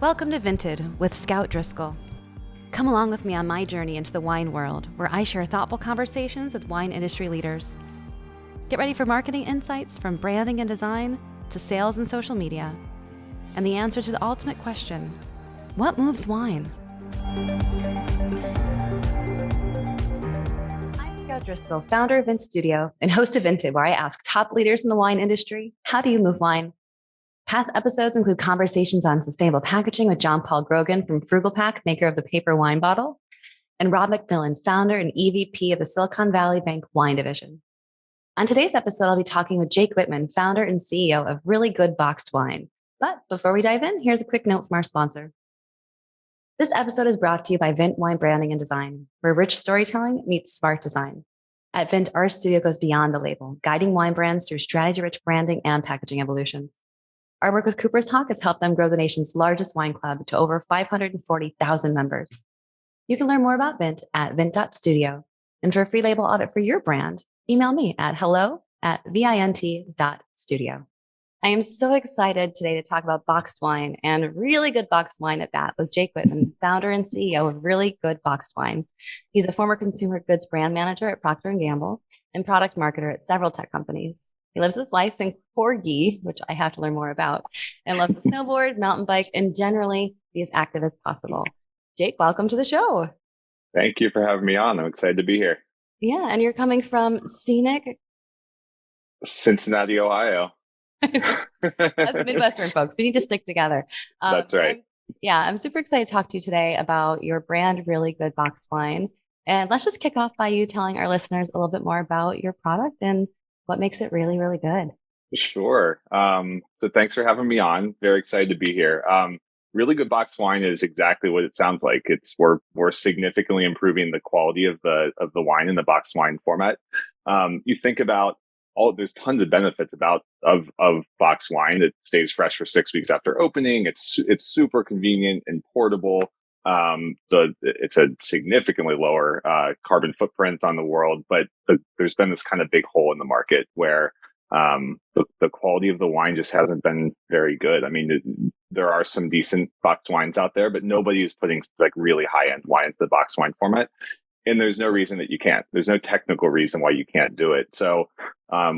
Welcome to VINTed with Scout Driscoll. Come along with me on my journey into the wine world, where I share thoughtful conversations with wine industry leaders. Get ready for marketing insights from branding and design to sales and social media, and the answer to the ultimate question: what moves wine? I'm Scout Driscoll, founder of Vint Studio and host of VINTed, where I ask top leaders in the wine industry, how do you move wine? Past episodes include conversations on sustainable packaging with John Paul Grogan from Frugal Pack, maker of the paper wine bottle, and Rob McMillan, founder and EVP of the Silicon Valley Bank Wine Division. On today's episode, I'll be talking with Jake Whitman, founder and CEO of Really Good Boxed Wine. But before we dive in, here's a quick note from our sponsor. This episode is brought to you by Vint Wine Branding and Design, where rich storytelling meets smart design. At Vint, our studio goes beyond the label, guiding wine brands through strategy-rich branding and packaging evolutions. Our work with Cooper's Hawk has helped them grow the nation's largest wine club to over 540,000 members. You can learn more about Vint at vint.studio. And for a free label audit for your brand, email me at hello@vint.studio. I am so excited today to talk about boxed wine, and really good boxed wine at that, with Jake Whitman, founder and CEO of Really Good Boxed Wine. He's a former consumer goods brand manager at Procter & Gamble and product marketer at several tech companies. He lives with his wife and corgi, which I have to learn more about, and loves to snowboard, mountain bike, and generally be as active as possible. Jake, welcome to the show. Thank you for having me on. I'm excited to be here. Yeah, and you're coming from scenic Cincinnati, Ohio. Us Midwestern folks, we need to stick together. That's right. I'm super excited to talk to you today about your brand, Really Good Boxed Wine. And let's just kick off by you telling our listeners a little bit more about your product and what makes it really, really good. Sure. So thanks for having me on. Very excited to be here. Really Good Boxed Wine is exactly what it sounds like. We're significantly improving the quality of the wine in the boxed wine format. You think about there's tons of benefits of boxed wine. It stays fresh for 6 weeks after opening. It's super convenient and portable. It's a significantly lower carbon footprint on the world, but there's been this kind of big hole in the market where the quality of the wine just hasn't been very good. I mean, there are some decent boxed wines out there, but nobody is putting like really high end wine into the boxed wine format. And there's no reason that you can't. There's no technical reason why you can't do it. So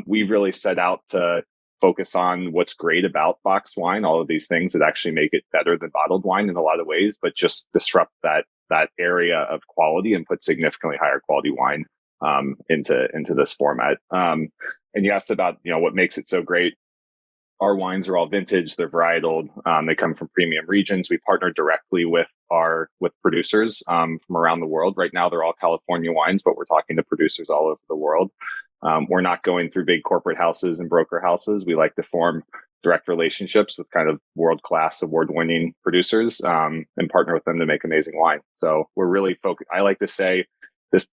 we've really set out to focus on what's great about boxed wine, all of these things that actually make it better than bottled wine in a lot of ways, but just disrupt that area of quality and put significantly higher quality wine into this format. And you asked about what makes it so great. Our wines are all vintage, they're varietal, they come from premium regions. We partner directly with producers from around the world. Right now, they're all California wines, but we're talking to producers all over the world. We're not going through big corporate houses and broker houses. We like to form direct relationships with kind of world-class, award-winning producers and partner with them to make amazing wine. So we're really focused. I like to say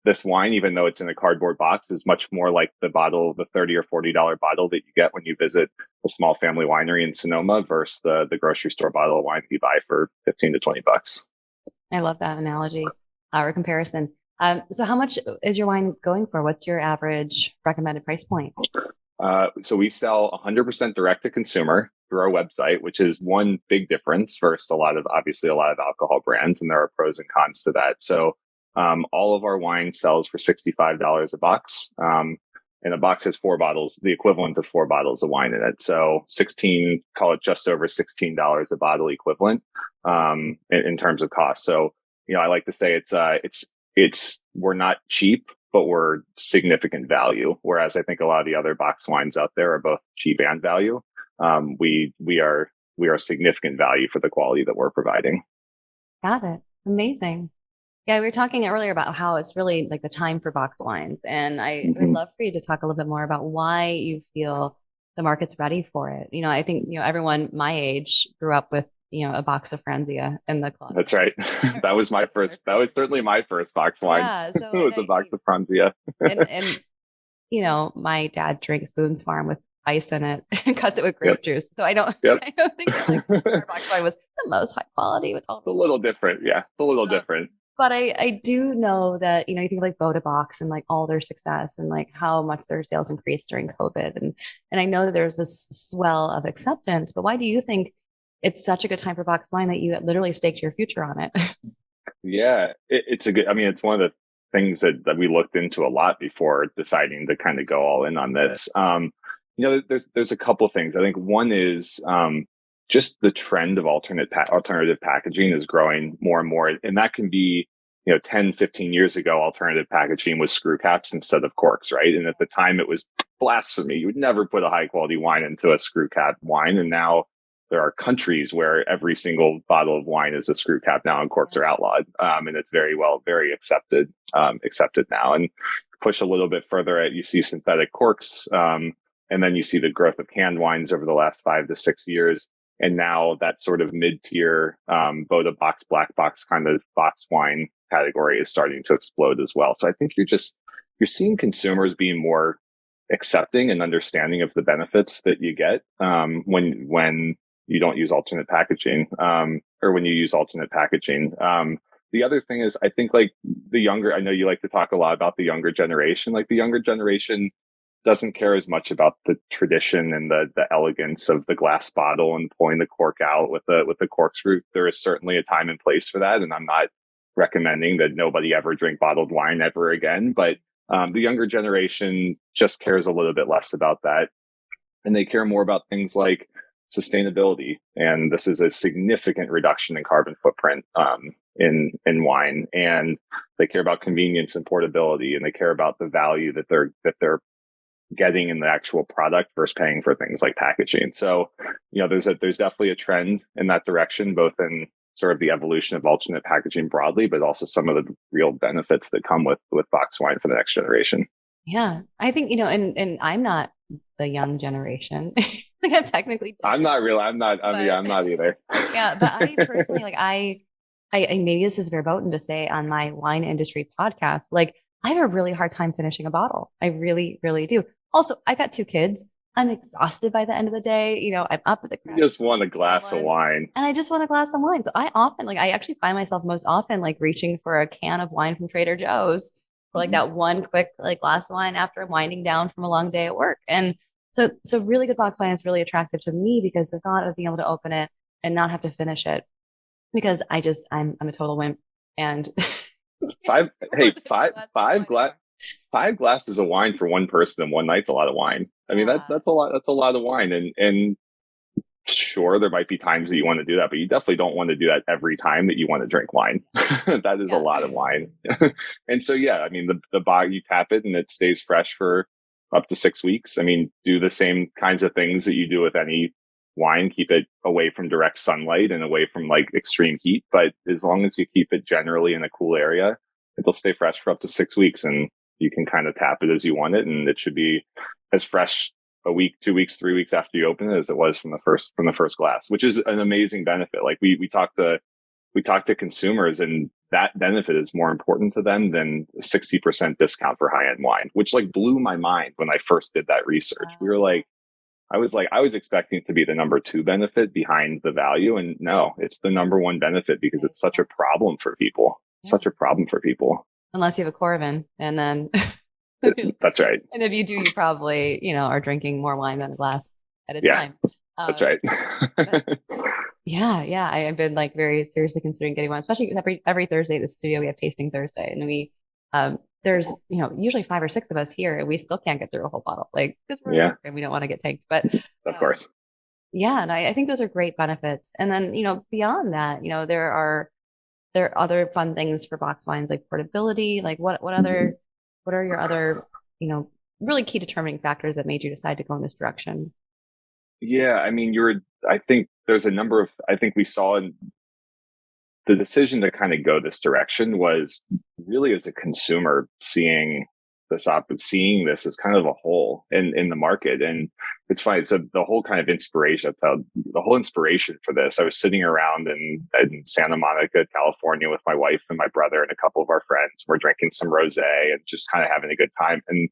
this wine, even though it's in a cardboard box, is much more like the $30 or $40 bottle that you get when you visit a small family winery in Sonoma versus the grocery store bottle of wine you buy for $15 to $20. I love that analogy or comparison. So how much is your wine going for? What's your average recommended price point? So we sell 100% direct to consumer through our website, which is one big difference versus a lot of alcohol brands, and there are pros and cons to that. So all of our wine sells for $65 a box. And a box has 4 bottles, the equivalent of 4 bottles of wine in it. So call it just over $16 a bottle equivalent in terms of cost. So, I like to say we're not cheap, but we're significant value. Whereas I think a lot of the other box wines out there are both cheap and value. We are significant value for the quality that we're providing. Got it. Amazing. Yeah, we were talking earlier about how it's really like the time for boxed wines. And I would love for you to talk a little bit more about why you feel the market's ready for it. I think, everyone my age grew up with, a box of Franzia in the closet. That's right. That was certainly my first boxed wine. Yeah, so it was a box of Franzia. and my dad drinks Boone's Farm with ice in it and cuts it with grape juice. So I don't think our boxed wine was the most high quality with all. It's a little different. Yeah, it's a little different. But I do know that, you think like Boda Box and like all their success and like how much their sales increased during COVID. And I know that there's this swell of acceptance, but why do you think it's such a good time for box wine that you literally staked your future on it. Yeah, it's a good, I mean, it's one of the things that we looked into a lot before deciding to kind of go all in on this. There's a couple things. I think one is just the trend of alternative packaging is growing more and more. And that can be, 10, 15 years ago, alternative packaging was screw caps instead of corks, right? And at the time it was blasphemy. You would never put a high quality wine into a screw cap wine. And now there are countries where every single bottle of wine is a screw cap now, and corks are outlawed, and it's very accepted now. And push a little bit further, you see synthetic corks, and then you see the growth of canned wines over the last 5 to 6 years, and now that sort of mid-tier Boda box, black box kind of box wine category is starting to explode as well. So I think you're seeing consumers being more accepting and understanding of the benefits that you get when you don't use alternate packaging, or when you use alternate packaging. The other thing is, I think I know you like to talk a lot about the younger generation. Like the younger generation doesn't care as much about the tradition and the elegance of the glass bottle and pulling the cork out with the corkscrew. There is certainly a time and place for that, and I'm not recommending that nobody ever drink bottled wine ever again. But the younger generation just cares a little bit less about that, and they care more about things like sustainability. And this is a significant reduction in carbon footprint in wine. And they care about convenience and portability, and they care about the value that they're getting in the actual product versus paying for things like packaging. So, there's definitely a trend in that direction, both in sort of the evolution of alternate packaging broadly, but also some of the real benefits that come with box wine for the next generation. Yeah, I think, and I'm not the young generation. Like I'm technically different, I'm not real. I'm not. Yeah, I'm not either. yeah, but I personally I maybe this is verboten to say on my wine industry podcast, like I have a really hard time finishing a bottle. I really, really do. Also, I got 2 kids. I'm exhausted by the end of the day. I'm up at the You just want a glass of wine. and I just want a glass of wine. So I actually find myself most often like reaching for a can of wine from Trader Joe's for like that one quick like glass of wine after winding down from a long day at work. And so really good box wine is really attractive to me because the thought of being able to open it and not have to finish it, because I'm a total wimp. And five hey five glasses of wine for one person in one night's a lot of wine. I mean, that's a lot of wine. And sure, there might be times that you want to do that, but you definitely don't want to do that every time that you want to drink wine. That is a lot of wine. And so, yeah, I mean, the bottle, you tap it and it stays fresh for up to 6 weeks. I mean, do the same kinds of things that you do with any wine. Keep it away from direct sunlight and away from like extreme heat. But as long as you keep it generally in a cool area, it'll stay fresh for up to 6 weeks, and you can kind of tap it as you want it. And it should be as fresh a week, 2 weeks, 3 weeks after you open it as it was from the first glass, which is an amazing benefit. Like we talk to consumers, and that benefit is more important to them than a 60% discount for high-end wine, which like blew my mind when I first did that research. We were like, I was expecting it to be the number 2 benefit behind the value. And no, it's the number 1 benefit because it's such a problem for people. Such a problem for people. Unless you have a Corvin, and then That's right. and if you do, you probably, are drinking more wine than a glass at a time. That's right. Yeah. I've been like very seriously considering getting one, especially every Thursday at the studio, we have tasting Thursday, and we, there's, usually 5 or 6 of us here, and we still can't get through a whole bottle, like, because we're and we don't want to get tanked, but of course. Yeah. And I think those are great benefits. And then, beyond that, there are other fun things for box wines, like portability. Like what are your other, really key determining factors that made you decide to go in this direction? Yeah, I mean, I think there's a number of, I think we saw in the decision to kind of go this direction was really as a consumer seeing this as kind of a hole in the market. And it's funny. So the whole kind of inspiration, the whole inspiration for this, I was sitting around in Santa Monica, California with my wife and my brother and a couple of our friends. We're drinking some rosé and just kind of having a good time. And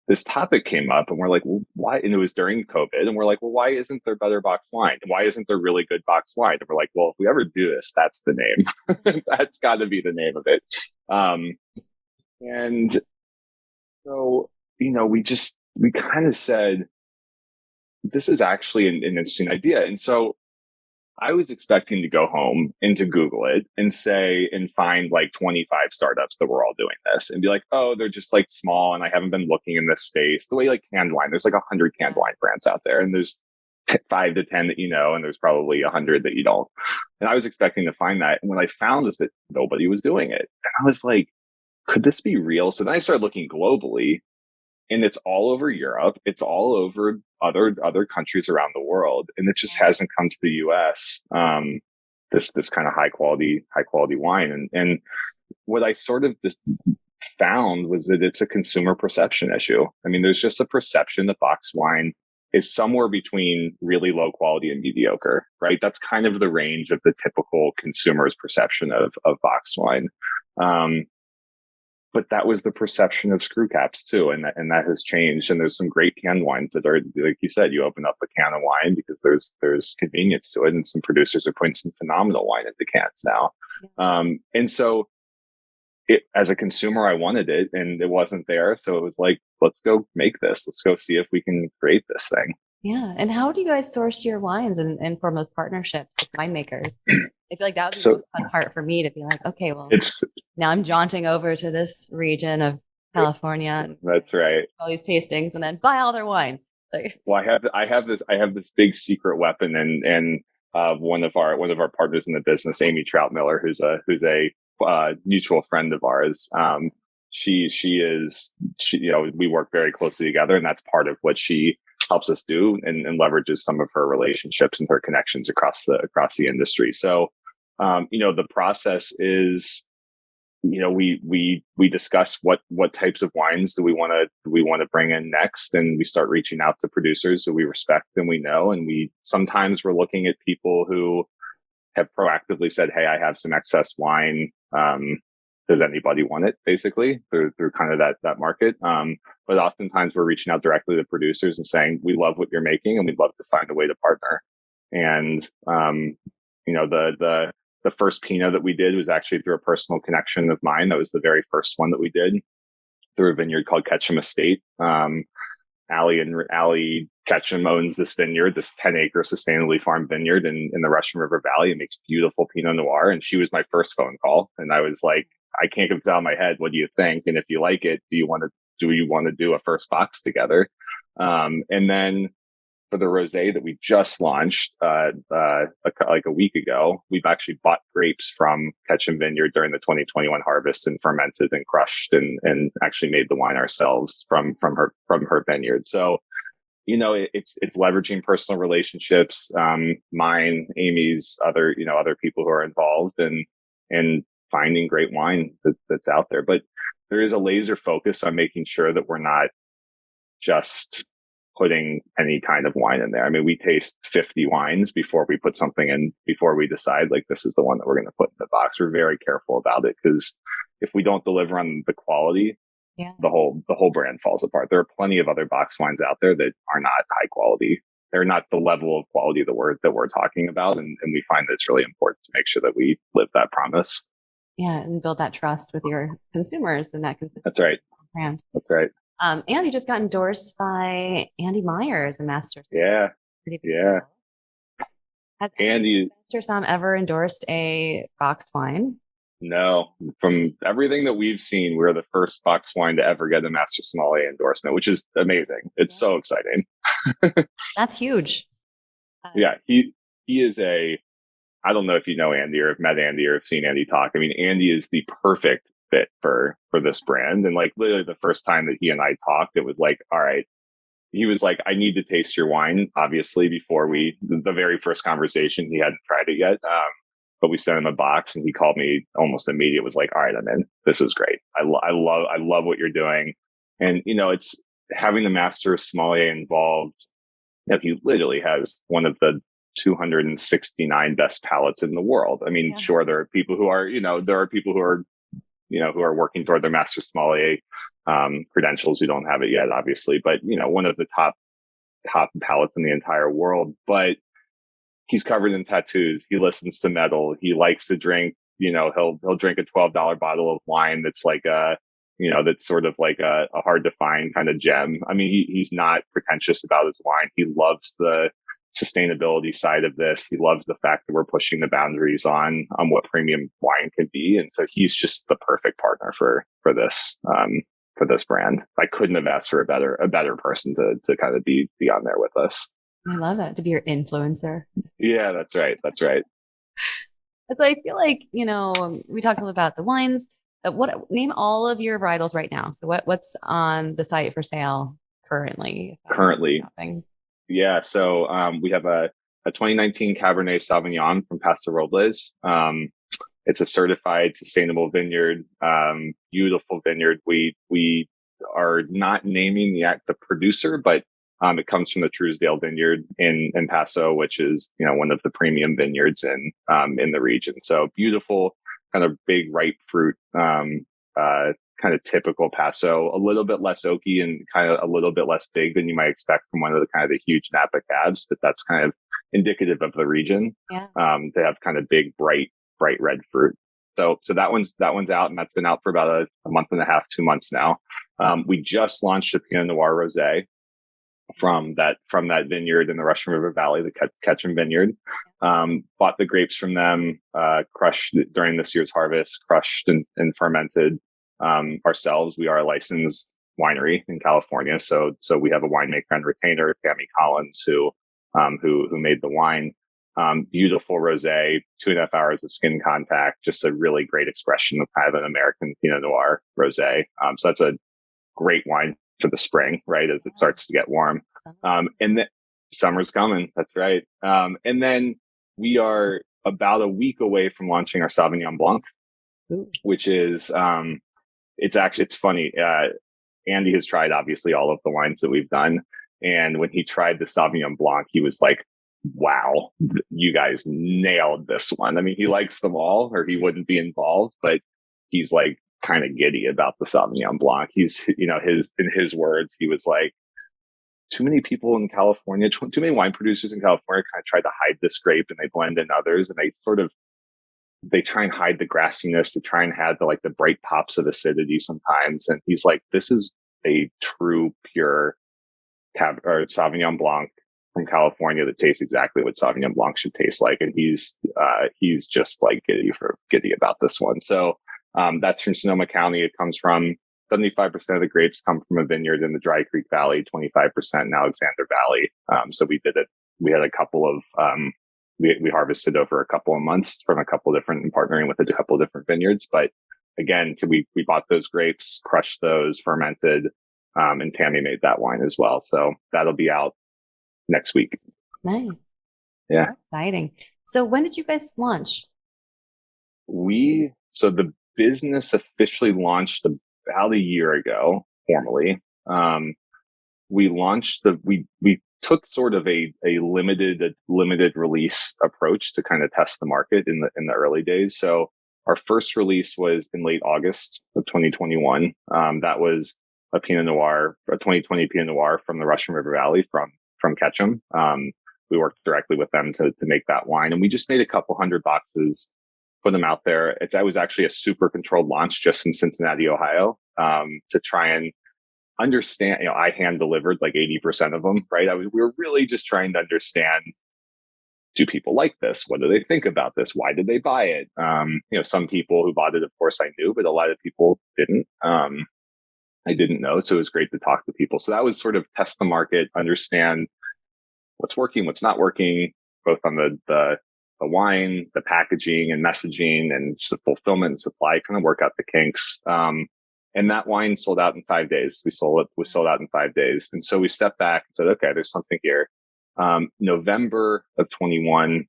this topic came up, and we're like, well, why? And it was during COVID, and we're like, well, why isn't there better box wine? And why isn't there really good box wine? And we're like, well, if we ever do this, that's the name. That's got to be the name of it. And so, we kind of said, this is actually an interesting idea. And so I was expecting to go home and to Google it and say, and find like 25 startups that were all doing this and be like, oh, they're just like small and I haven't been looking in this space. The way like canned wine, there's like 100 canned wine brands out there and there's 5 to 10 that you know, and there's probably 100 that you don't. And I was expecting to find that. And what I found was that nobody was doing it. And I was like, could this be real? So then I started looking globally, and it's all over Europe. It's all over other countries around the world, and it just hasn't come to the U.S. This kind of high quality wine, and what I sort of just found was that it's a consumer perception issue. I mean, there's just a perception that box wine is somewhere between really low quality and mediocre, right? That's kind of the range of the typical consumer's perception of box wine. But that was the perception of screw caps too. And that has changed. And there's some great canned wines that are, like you said, you open up a can of wine because there's convenience to it. And some producers are putting some phenomenal wine into cans now. And so as a consumer, I wanted it and it wasn't there. So it was like, let's go make this. Let's go see if we can create this thing. Yeah. And how do you guys source your wines and form those partnerships with winemakers? I feel like that would be the most fun part for me to be like, okay, well, now I'm jaunting over to this region of California. That's right. All these tastings and then buy all their wine. Like, well, I have this big secret weapon, and one of our partners in the business, Amy Troutmiller, who's a mutual friend of ours. She we work very closely together, and that's part of what she helps us do and leverages some of her relationships and her connections across the industry. So, the process is, we discuss what types of wines do we want to bring in next, and we start reaching out to producers who we respect and we know, and sometimes we're looking at people who have proactively said, hey, I have some excess wine. Does anybody want it? Basically, through kind of that market. But oftentimes we're reaching out directly to producers and saying, we love what you're making and we'd love to find a way to partner. And, the first Pinot that we did was actually through a personal connection of mine. That was the very first one that we did through a vineyard called Ketchum Estate. Allie Ketchum owns this vineyard, this 10-acre sustainably farmed vineyard in the Russian River Valley. It makes beautiful Pinot Noir. And she was my first phone call. And I was like, I can't get it out of my head. What do you think? And if you like it, do you want to do a first box together? And then for the rosé that we just launched like a week ago, we've actually bought grapes from Ketchum Vineyard during the 2021 harvest and fermented and crushed and actually made the wine ourselves from her vineyard. So, it's leveraging personal relationships, mine, Amy's, other people who are involved, and finding great wine that's out there. But there is a laser focus on making sure that we're not just putting any kind of wine in there. I mean, we taste 50 wines before we put something in, before we decide like this is the one that we're going to put in the box. We're very careful about it because if we don't deliver on the quality, the whole brand falls apart. There are plenty of other box wines out there that are not high quality. They're not the level of quality that we're talking about. And we find that it's really important to make sure that we live that promise. Yeah. And build that trust with your consumers and that consistency. That's right. Brand. That's right. And you just got endorsed by Andy Myers, a master. Yeah. Yeah. Has Andy Master Som ever endorsed a boxed wine? No. From everything that we've seen, we're the first boxed wine to ever get a master sommelier endorsement, which is amazing. It's so exciting. That's huge. Yeah. He is I don't know if you know Andy or have met Andy or have seen Andy talk. I mean, Andy is the perfect fit for this brand. And like literally the first time that he and I talked, it was like, all right, he was like, I need to taste your wine, obviously, before the very first conversation, he hadn't tried it yet. But we sent him a box and he called me almost immediately, was like, all right, I'm in. This is great. I love what you're doing. And, it's having the master sommelier involved. He literally has one of the 269 best palates in the world. I mean, sure, there are people who are, who are working toward their master sommelier credentials who don't have it yet, obviously, but one of the top palates in the entire world. But he's covered in tattoos. He listens to metal. He likes to drink. He'll drink a $12 bottle of wine that's like that's sort of like a hard to find kind of gem. I mean, he's not pretentious about his wine. He loves the sustainability side of this. He loves the fact that we're pushing the boundaries on what premium wine can be, and so he's just the perfect partner for this brand. I couldn't have asked for a better person to kind of be on there with us. I love it, to be your influencer. Yeah, that's right. That's right. So I feel like, we talked a little about the wines. Name all of your varietals right now. So what's on the site for sale currently? Currently, yeah. So we have a 2019 Cabernet Sauvignon from Paso Robles. It's a certified sustainable vineyard, beautiful vineyard. We are not naming the producer, but it comes from the Truesdale Vineyard in Paso, which is one of the premium vineyards in the region. So beautiful, kind of big ripe fruit, kind of typical Paso. A little bit less oaky and kind of a little bit less big than you might expect from one of the kind of the huge Napa cabs, but that's kind of indicative of the region. Yeah. They have kind of big, bright red fruit. So that one's out, and that's been out for about a month and a half, 2 months now. We just launched a Pinot Noir Rosé from that vineyard in the Russian River Valley, the Ketchum Vineyard. Bought the grapes from them, crushed during this year's harvest, crushed and fermented ourselves. We are a licensed winery in California, so we have a winemaker and retainer, Tammy Collins, who made the wine. Beautiful rosé, 2.5 hours of skin contact, just a really great expression of kind of an American Pinot Noir rosé. So that's a great wine for the spring, right? As it starts to get warm. And then summer's coming. That's right. And then we are about a week away from launching our Sauvignon Blanc, which is, it's funny. Andy has tried obviously all of the wines that we've done. And when he tried the Sauvignon Blanc, he was like, wow, you guys nailed this one. I mean, he likes them all, or he wouldn't be involved, but he's like kind of giddy about the Sauvignon Blanc. He's, in his words, he was like, too many people in California, too many wine producers in California kind of tried to hide this grape, and they blend in others, and they try and hide the grassiness, to try and have the bright pops of acidity sometimes. And he's like, this is a true pure Sauvignon Blanc from California that tastes exactly what Sauvignon Blanc should taste like. And he's just like giddy about this one. So that's from Sonoma County. It comes from 75% of the grapes come from a vineyard in the Dry Creek Valley, 25% in Alexander Valley. So we had a couple of, we harvested over a couple of months from a couple of different, and partnering with a couple of different vineyards. But again, we bought those grapes, crushed those, fermented, and Tammy made that wine as well. So that'll be out next week. Nice. Yeah. That's exciting. So when did you guys launch? So the business officially launched about a year ago, formally. We launched we took sort of a limited release approach to kind of test the market in the early days. So our first release was in late August of 2021. That was a Pinot Noir, a 2020 Pinot Noir from the Russian River Valley from Ketchum. We worked directly with them to make that wine, and we just made a couple hundred boxes, put them out there. It was actually a super controlled launch just in Cincinnati, Ohio, to try and understand. I hand delivered like 80% of them, right? We were really just trying to understand, do people like this? What do they think about this? Why did they buy it? Some people who bought it, of course, I knew, but a lot of people didn't. I didn't know. So it was great to talk to people. So that was sort of test the market, understand what's working, what's not working, both on the wine, the packaging and messaging and fulfillment and supply, kind of work out the kinks. And that wine sold out in 5 days. We sold out in 5 days. And so we stepped back and said, okay, there's something here. November of 21,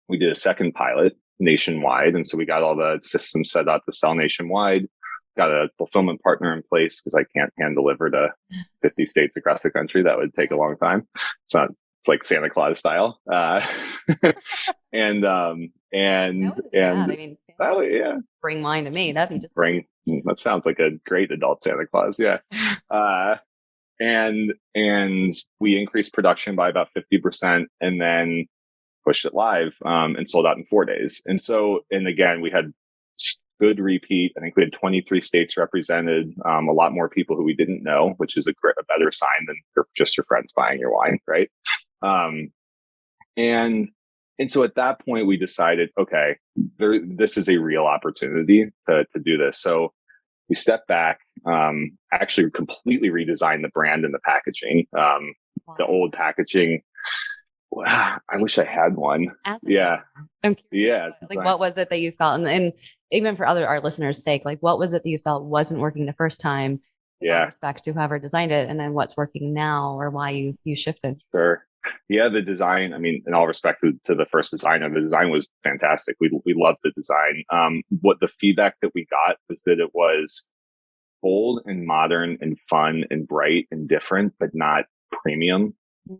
we did a second pilot nationwide. And so we got all the systems set up to sell nationwide, got a fulfillment partner in place because I can't hand deliver to 50 states across the country. That would take a long time. It's like Santa Claus style. Bring wine to me. That'd be just that sounds like a great adult Santa Claus. Yeah. And we increased production by about 50% and then pushed it live, and sold out in 4 days. And again, we had good repeat. I think we had 23 states represented, a lot more people who we didn't know, which is a better sign than just your friends buying your wine, right? And and so at that point, we decided, okay, this is a real opportunity to do this. So we stepped back, actually completely redesigned the brand and the packaging. The old packaging, wow, I wish I had one. Yeah. I'm curious. Yeah. Like, what was it that you felt? And even for our listeners' sake, like, what was it that you felt wasn't working the first time? With all respect to whoever designed it, and then what's working now, or why you shifted. Sure. Yeah, the design. I mean, in all respect to the first designer, the design was fantastic. We loved the design. What the feedback that we got was that it was bold and modern and fun and bright and different, but not premium.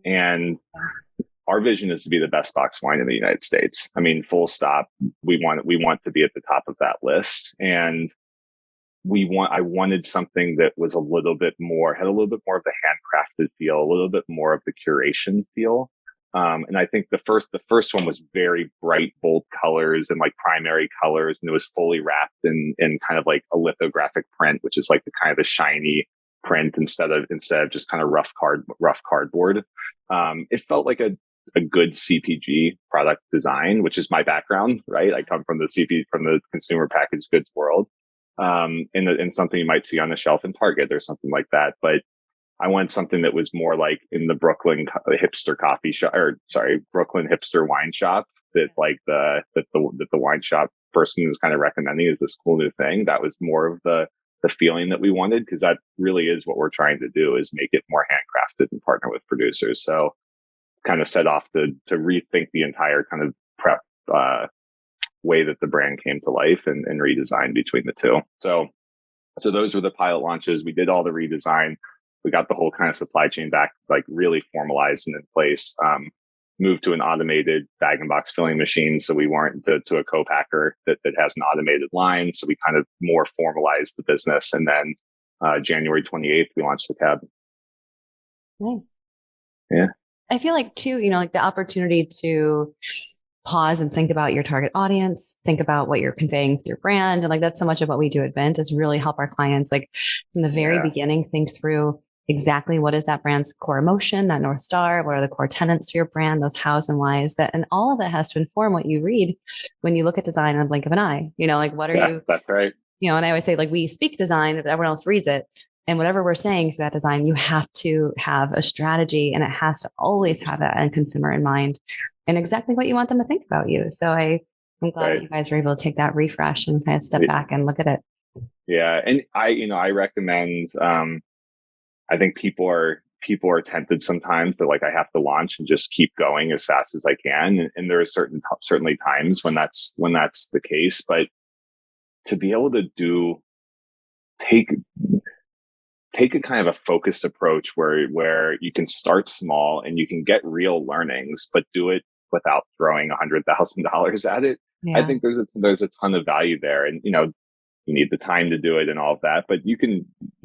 And our vision is to be the best box wine in the United States. I mean, full stop. We want to be at the top of that list. And I wanted something that was had a little bit more of the handcrafted feel, a little bit more of the curation feel. And I think the first one was very bright, bold colors and like primary colors. And it was fully wrapped in kind of like a lithographic print, which is like the kind of the shiny print instead of just kind of rough cardboard. It felt like a good CPG product design, which is my background, right? I come from the consumer packaged goods world. And something you might see on the shelf in Target or something like that. But I wanted something that was more like in the Brooklyn hipster coffee shop, Brooklyn hipster wine shop that like the wine shop person is kind of recommending is this cool new thing. That was more of the feeling that we wanted, because that really is what we're trying to do, is make it more handcrafted and partner with producers. So kind of set off to rethink the entire kind of prep, way that the brand came to life and redesign between the two. So those were the pilot launches. We did all the redesign. We got the whole kind of supply chain back, like really formalized and in place. Moved to an automated bag and box filling machine. So we weren't to a co-packer that has an automated line. So we kind of more formalized the business. And then January 28th, we launched the cab. Nice. Yeah. I feel like too, like the opportunity to pause and think about your target audience, think about what you're conveying through your brand. And like, that's so much of what we do at Vint, is really help our clients, like from the very beginning, think through exactly what is that brand's core emotion, that North Star, what are the core tenets to your brand, those hows and whys, and all of that has to inform what you read when you look at design in the blink of an eye. Like, what are you? That's right. And I always say, like, we speak design, but everyone else reads it. And whatever we're saying to that design, you have to have a strategy, and it has to always have that end consumer in mind and exactly what you want them to think about you. So I'm glad that you guys were able to take that refresh and kind of step back and look at it. Yeah. And I recommend, I think people are tempted sometimes that like, I have to launch and just keep going as fast as I can. And there are certainly times when that's the case, but to be able to take a kind of a focused approach where you can start small and you can get real learnings, but do it without throwing $100,000 at it. Yeah. I think there's a ton of value there, and you need the time to do it and all of that, but you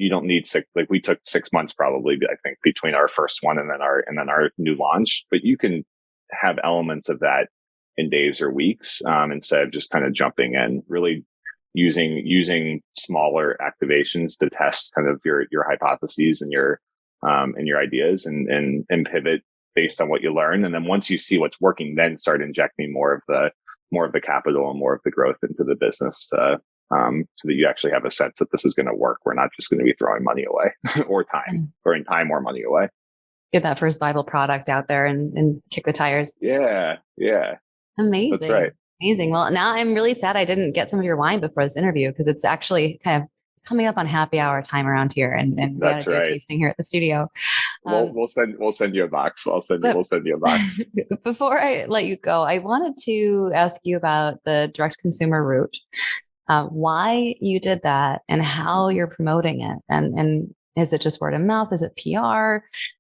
don't need we took 6 months probably, I think, between our first one and then our new launch, but you can have elements of that in days or weeks, instead of just kind of jumping in, really using smaller activations to test kind of your hypotheses and your ideas and pivot based on what you learn. And then once you see what's working, then start injecting more of the capital and more of the growth into the business, so that you actually have a sense that this is going to work. We're not just going to be throwing money away or throwing time or money away. Get that first viable product out there and kick the tires. Yeah. Yeah. Amazing. That's right. Amazing. Well, now I'm really sad I didn't get some of your wine before this interview, because it's actually it's coming up on happy hour time around here, and we got to do a tasting here at the studio. We'll send you a box. We'll send you a box. Before I let you go, I wanted to ask you about the direct consumer route, why you did that, and how you're promoting it, and is it just word of mouth? Is it PR?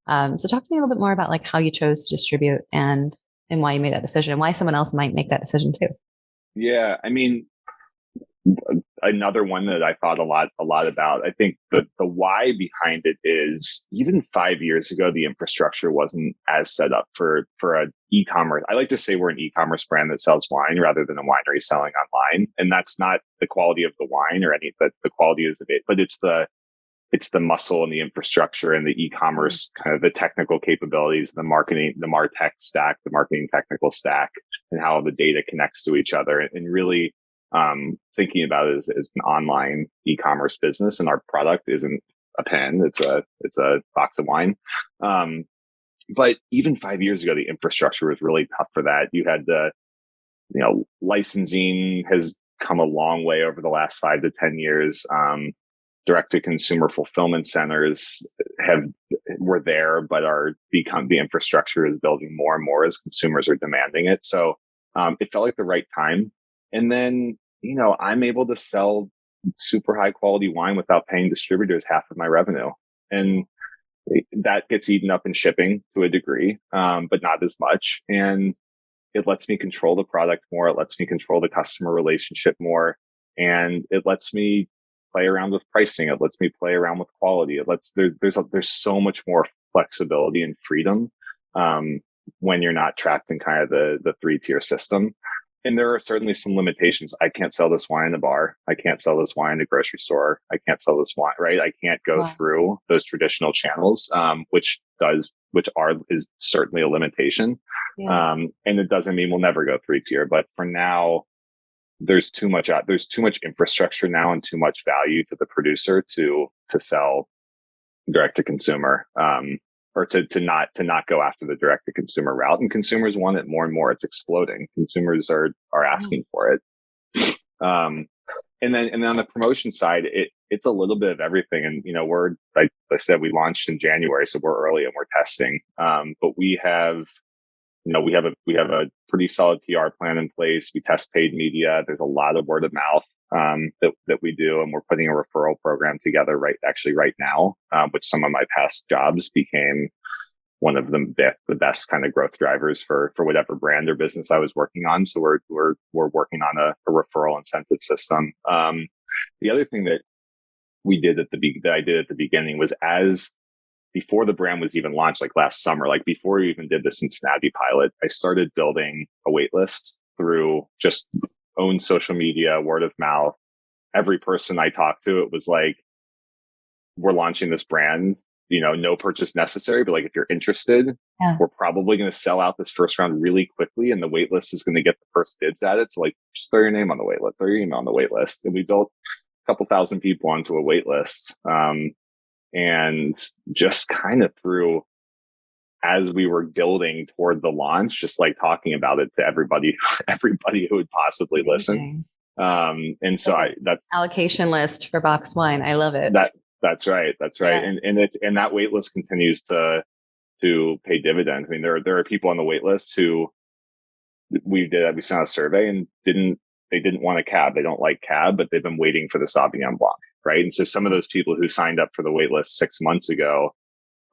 So talk to me a little bit more about like how you chose to distribute and why you made that decision, and why someone else might make that decision too. Yeah. I mean, another one that I thought a lot about, I think the why behind it is, even 5 years ago, the infrastructure wasn't as set up for an e-commerce. I like to say we're an e-commerce brand that sells wine rather than a winery selling online. And that's not the quality of the wine or the quality is of it, but it's the it's the muscle and the infrastructure and the e-commerce, kind of the technical capabilities, the marketing, the MarTech stack, the marketing technical stack, and how the data connects to each other, and really thinking about it as an online e-commerce business. And our product isn't a pen; it's a box of wine. But even 5 years ago, the infrastructure was really tough for that. You had licensing has come a long way over the last 5 to 10 years. Direct to consumer fulfillment centers were there, but the infrastructure is building more and more as consumers are demanding it. So it felt like the right time. And then, I'm able to sell super high quality wine without paying distributors half of my revenue. And that gets eaten up in shipping to a degree, but not as much. And it lets me control the product more. It lets me control the customer relationship more. And it lets me play around with pricing. It lets me play around with quality. There's so much more flexibility and freedom, when you're not trapped in kind of the 3-tier system. And there are certainly some limitations. I can't sell this wine in a bar. I can't sell this wine in a grocery store. I can't sell this wine, right? I can't go through those traditional channels, which is certainly a limitation. Yeah. And it doesn't mean we'll never go 3-tier, but for now, there's too much infrastructure now and too much value to the producer to sell direct to consumer, or to not go after the direct to consumer route. And consumers want it more and more. It's exploding. Consumers are asking for it. And then on the promotion side, it's a little bit of everything. And, like I said, we launched in January, so we're early and we're testing. But we have a pretty solid PR plan in place. We test paid media. There's a lot of word of mouth that we do, and we're putting a referral program together right now, which some of my past jobs became one of the best kind of growth drivers for whatever brand or business I was working on. So we're working on a referral incentive system. The other thing that I did at the beginning was, before the brand was even launched, like last summer, like before we even did the Cincinnati pilot, I started building a wait list through just own social media, word of mouth. Every person I talked to, it was like, we're launching this brand, no purchase necessary, but like, if you're interested, we're probably going to sell out this first round really quickly, and the wait list is going to get the first dibs at it. So like, just throw your name on the wait list, throw your email on the wait list. And we built a couple thousand people onto a wait list. And just kind of through, as we were building toward the launch, just like talking about it to everybody who would possibly listen. And so that's allocation list for box wine. I love it. That's right. Yeah. And that wait list continues to pay dividends. I mean, there are people on the wait list who we sent a survey and they didn't want a cab. They don't like cab, but they've been waiting for the Sauvignon Blanc. Right. And so some of those people who signed up for the wait list 6 months ago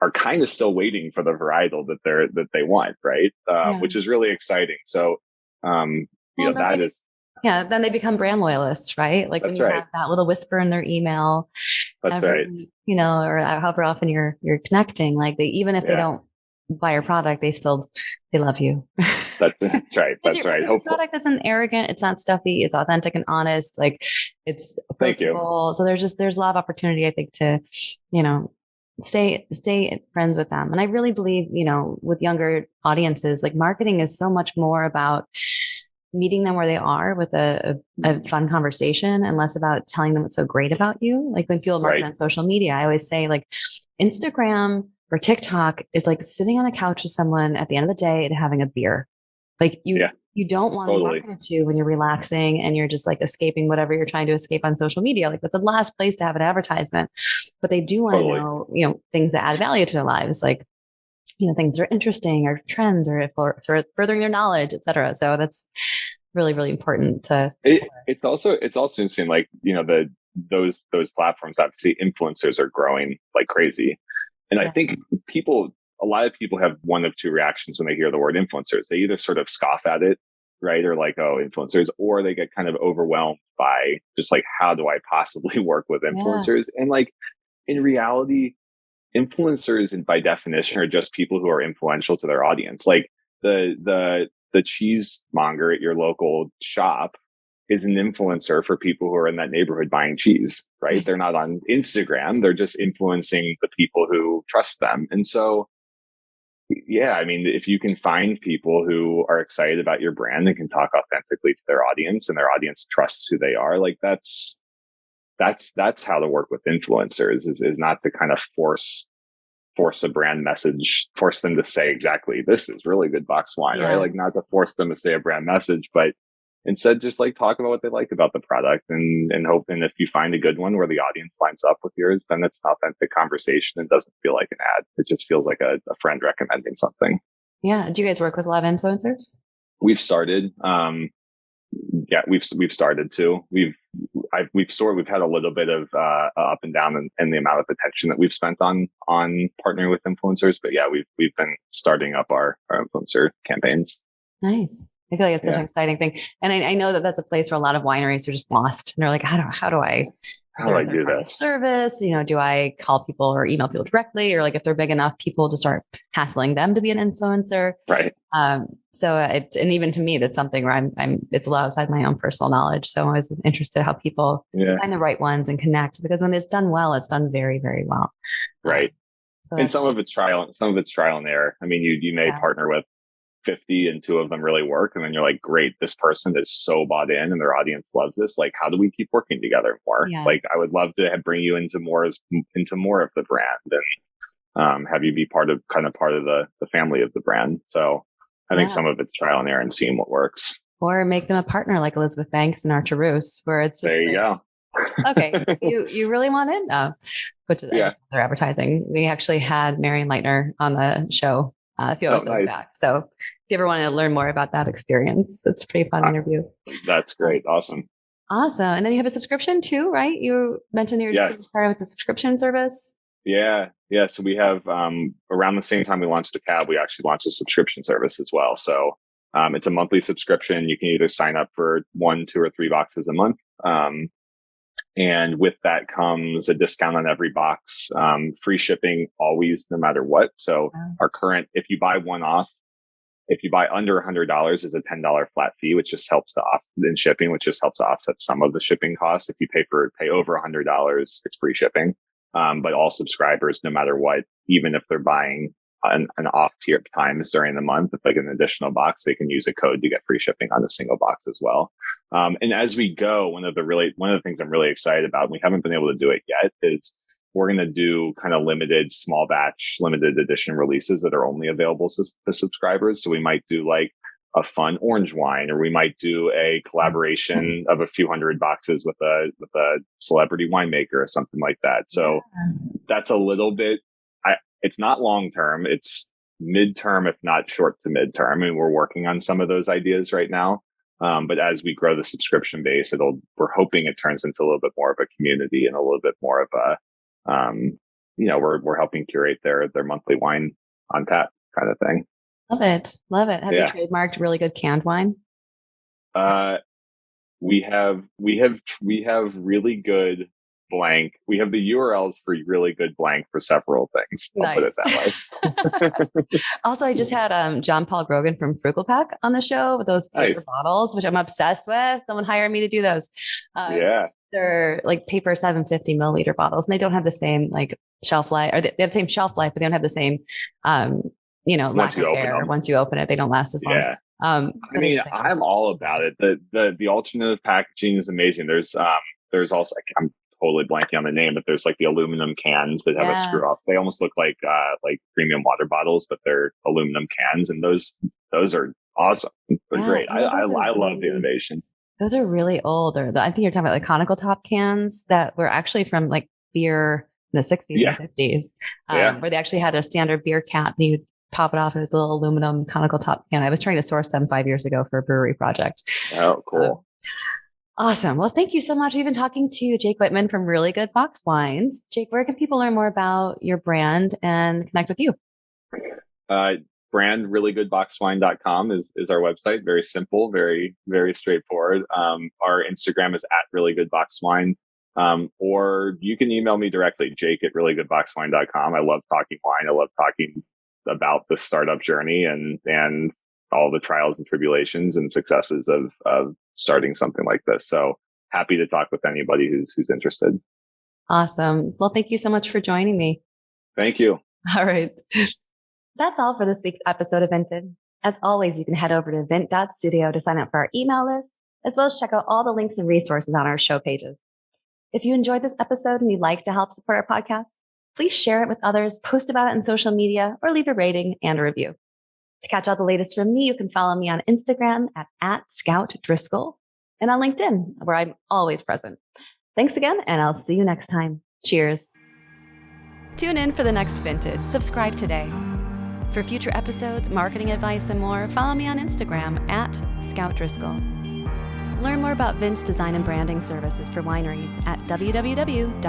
are kind of still waiting for the varietal that they want. Right. Which is really exciting. So, then they become brand loyalists, right? Like, that's when you right. have that little whisper in their email, that's right. Or however often you're connecting, like even if they don't buy your product, they love you. That's right. That's right. Your product isn't arrogant. It's not stuffy. It's authentic and honest. Like, it's approachable. So there's a lot of opportunity, I think, to, stay friends with them. And I really believe, with younger audiences, like, marketing is so much more about meeting them where they are with a fun conversation, and less about telling them what's so great about you. Like, when people market on social media, I always say, like, Instagram or TikTok is like sitting on a couch with someone at the end of the day and having a beer. Like, you don't want to market to when you're relaxing and you're just like escaping whatever you're trying to escape on social media. Like, that's the last place to have an advertisement. But they do want to know, things that add value to their lives, like, things that are interesting, or trends, or furthering their knowledge, et cetera. So that's really, really important to. It's also interesting, like, those platforms, obviously influencers are growing like crazy. And I think a lot of people have one of two reactions when they hear the word influencers. They either sort of scoff at it, right? Or like, oh, influencers, or they get kind of overwhelmed by just like, how do I possibly work with influencers? And like, in reality, influencers, and by definition, are just people who are influential to their audience. Like the cheesemonger at your local shop is an influencer for people who are in that neighborhood buying cheese, right? They're not on Instagram. They're just influencing the people who trust them. And so, yeah, I mean, if you can find people who are excited about your brand and can talk authentically to their audience and their audience trusts who they are, like that's how to work with influencers is not to kind of force a brand message, force them to say exactly, this is really good box wine, right? Like not to force them to say a brand message, but instead just like talk about what they like about the product and hope. And if you find a good one where the audience lines up with yours, then it's an authentic conversation. It doesn't feel like an ad. It just feels like a friend recommending something. Yeah. Do you guys work with a lot of influencers? We've started. Yeah, we've started to. We've had a little bit of up and down in the amount of attention that we've spent on partnering with influencers, but yeah, we've been starting up our influencer campaigns. Nice. I feel like it's such an exciting thing, and I know that that's a place where a lot of wineries are just lost, and they're like, how do I do this service? Do I call people or email people directly, or like if they're big enough, people to start hassling them to be an influencer, right? So and even to me, that's something where it's a lot outside my own personal knowledge. So I was interested how people find the right ones and connect, because when it's done well, it's done very, very well. Right. And some of it's trial and error. I mean, you may partner with 50 and 2 of them really work. And then you're like, great, this person is so bought in and their audience loves this. Like, how do we keep working together more? Yeah. Like, I would love to bring you into more of the brand and have you be part of the family of the brand. So I think some of it's trial and error and seeing what works. Or make them a partner like Elizabeth Banks and Archer Roos, where it's just there you go. Okay, you really want in? Which is their advertising. We actually had Marion Leitner on the show a few episodes back. So if you ever want to learn more about that experience, it's a pretty fun interview. That's great. Awesome. And then you have a subscription too, right? You mentioned you're just started with the subscription service. Yeah. So we have around the same time we launched the cab, we actually launched a subscription service as well. So it's a monthly subscription. You can either sign up for 1, 2, or 3 boxes a month. And with that comes a discount on every box, free shipping always, no matter what. So our current, if you buy under $100, is a $10 flat fee, which just helps to offset some of the shipping costs. If you pay over $100, it's free shipping. But all subscribers, no matter what, even if they're buying an off tier times during the month, if like an additional box, they can use a code to get free shipping on a single box as well. And as we go, one of the things I'm really excited about, and we haven't been able to do it yet, is we're going to do kind of small batch, limited edition releases that are only available to subscribers. So we might do like a fun orange wine, or we might do a collaboration of a few hundred boxes with a celebrity winemaker or something like that. So that's a little bit, it's not long-term, it's midterm, if not short to midterm. And we're working on some of those ideas right now. But as we grow the subscription base, we're hoping it turns into a little bit more of a community and a little bit more of a, we're helping curate their monthly wine on tap kind of thing. Love it. Have you trademarked really good canned wine? We have really good blank. We have the URLs for really good blank for several things. I'll put it that way. Also, I just had John Paul Grogan from Frugal Pack on the show with those paper bottles, which I'm obsessed with. Someone hired me to do those. They're like paper 750 milliliter bottles, and they don't have the same like shelf life, or they have the same shelf life, but they don't have the same lack of air. Once you open it, they don't last as long. Yeah. I mean, I'm all about it. The alternative packaging is amazing. There's also, I'm totally blanking on the name, but there's like the aluminum cans that have a screw off. They almost look like premium water bottles, but they're aluminum cans, and those are awesome. They're great. I love the innovation. Those are really old. I think you're talking about like conical top cans that were actually from like beer in the 60s and 50s, where they actually had a standard beer cap and you pop it off with a little aluminum conical top can. I was trying to source them 5 years ago for a brewery project. Oh, cool. Awesome. Well, thank you so much. We've been talking to Jake Whitman from Really Good Box Wines. Jake, where can people learn more about your brand and connect with you? Brand reallygoodboxwine.com is our website. Very simple, very, very straightforward. Our Instagram is @reallygoodboxwine. Or you can email me directly, jake@reallygoodboxwine.com. I love talking wine. I love talking about the startup journey and all the trials and tribulations and successes of starting something like this. So happy to talk with anybody who's interested. Awesome. Well, thank you so much for joining me. Thank you. All right. That's all for this week's episode of VINTed. As always, you can head over to vint.studio to sign up for our email list, as well as check out all the links and resources on our show pages. If you enjoyed this episode and you'd like to help support our podcast, please share it with others, post about it on social media, or leave a rating and a review. To catch all the latest from me, you can follow me on Instagram at Scout Driscoll and on LinkedIn, where I'm always present. Thanks again, and I'll see you next time. Cheers. Tune in for the next VINTed. Subscribe today. For future episodes, marketing advice, and more, follow me on Instagram at Scout Driscoll. Learn more about VINT's design and branding services for wineries at www.vint.studio.